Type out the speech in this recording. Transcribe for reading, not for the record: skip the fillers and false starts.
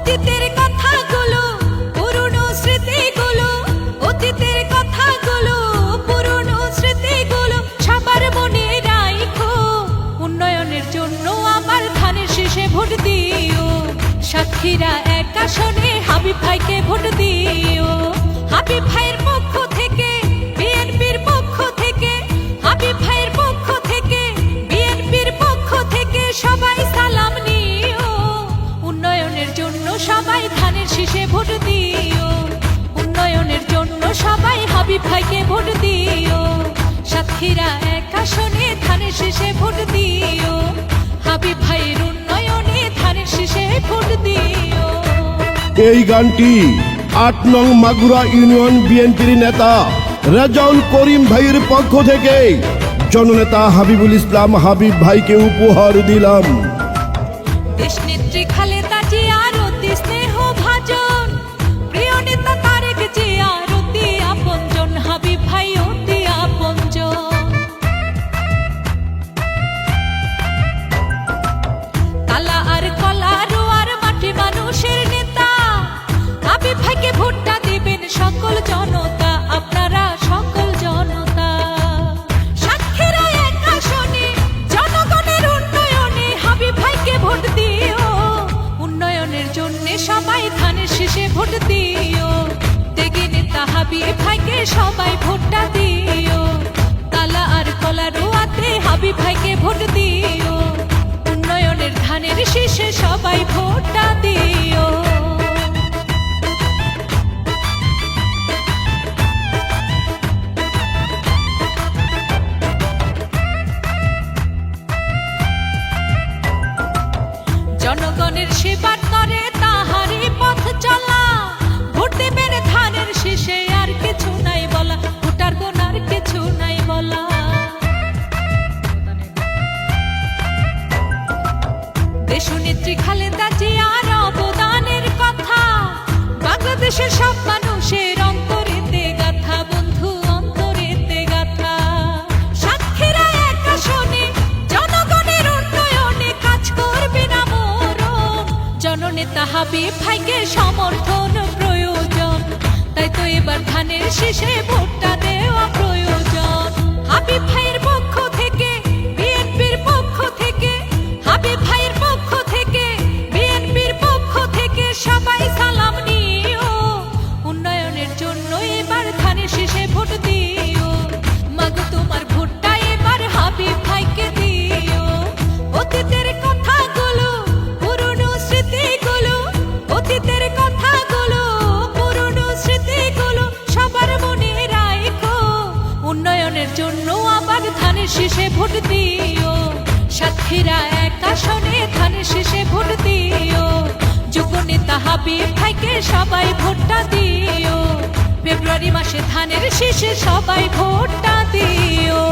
অতীতের কথাগুলো পুরনো স্মৃতিগুলো, অতীতের কথাগুলো পুরনো স্মৃতিগুলো সবার মনে রাখো। উন্নয়নের জন্য আমার ধানের শীষে ভোট দিও। সাতক্ষীরা ১ আসনে হাবিব ভাইকে ভোট দিও। হাবিব ভাইয়ের পক্ষ থেকে, বিএনপির পক্ষ থেকে, হাবিব ভাইয়ের পক্ষ থেকে, বিএনপির পক্ষ থেকে সবাই সালাম নিও। উন্নয়নের জন্য সবাই ধানের শীষে ভোট দিও। উন্নয়নের জন্য সবাই হাবিব ভাইকে ভোট দিও। সাতক্ষীরা ১ আসনে ধানের শীষে ভোট দিও। হাবিব ভাইয়ের উন্নয়নে ধানের শীষে ভোট দিও। এই গানটি ৮ নং মাগুরা ইউনিয়ন বিএনপির নেতা রেজাউল করিম ভাইয়ের পক্ষ থেকে জননেতা হাবিবুল ইসলাম হাবিব ভাইকে উপহার দিলাম। দেশনেত্রী খালেদা জিয়ার অতি স্নেহ ভাজন, প্রিয় নেতা তারেক জিয়ার অতি আপনজন, হাবিব ভাই অতি আপনজন। কালা আর কলা রোয়ার মাটি মানুষের নেতা, হাবিব ভাইকে ভোটটা দিবেন সকল জনতা, আপনারা সকল জনতা। সাতক্ষীরা ১ আসনে জনগণের উন্নয়নে হাবিব ভাইকে ভোট দিও। উন্নয়নের জন্য সবাই ধানের শীষে ভোট দিও। ত্যাগী নেতা হাবিব ভাইকে সবাই ভোটটা দিও। কালা আর কলা রোয়াতে হাবিব ভাইকে ভোট দিও। উন্নয়নের ধানের শীষে সবাই ভোটটা দিও। জনগণের সেবার করে তাহারই পথ চলা, ভোট দেবেন ধানের শীষে, আর কিছু নাই বলা, ভোটার কোন আর কিছু নাই বলা। দেশনেত্রী খালেদা জিয়ার অবদানের কথা বাংলাদেশের সব মানুষের অন্তরেতে গাথা, বন্ধু অন্তরেতে গাথা। সাতক্ষীরা ১ আসনে জনগণের উন্নয়নে কাজ করবে না মরণ, জননেতা হাবিব ভাইকে সমর্থন প্রয়োজন। তাই তো এবার ধানের শীষে ভোটটা দেওয়া প্রয়োজন। হাবিব ভাইয়ের পক্ষ থেকে, বিএনপির পক্ষ থেকে, হাবিব ভাইয়ের পক্ষ থেকে, বিএনপির পক্ষ থেকে সবাই সালাম নিও। উন্নয়নের জন্য এবার ধানের শীষে ভোট দিও। মাগো তোমার ভোটটা এবার হাবিব ভাইকে দিও। অতীতের কথাগুলো পুরনো স্মৃতিগুলো, অতীতের কথাগুলো পুরনো স্মৃতিগুলো সবার মনে রাখো। উন্নয়নের জন্য আবার ধানের শীষে ভোট দিও। সাতক্ষীরা ১ আসনে ধানের শীষে ভোট দিও। যোগ্য নেতা হাবিব ভাইকে সবাই ভোটটা দিও। ফেব্রুয়ারি মাসে ধানের শীষে সবাই ভোটটা দিও।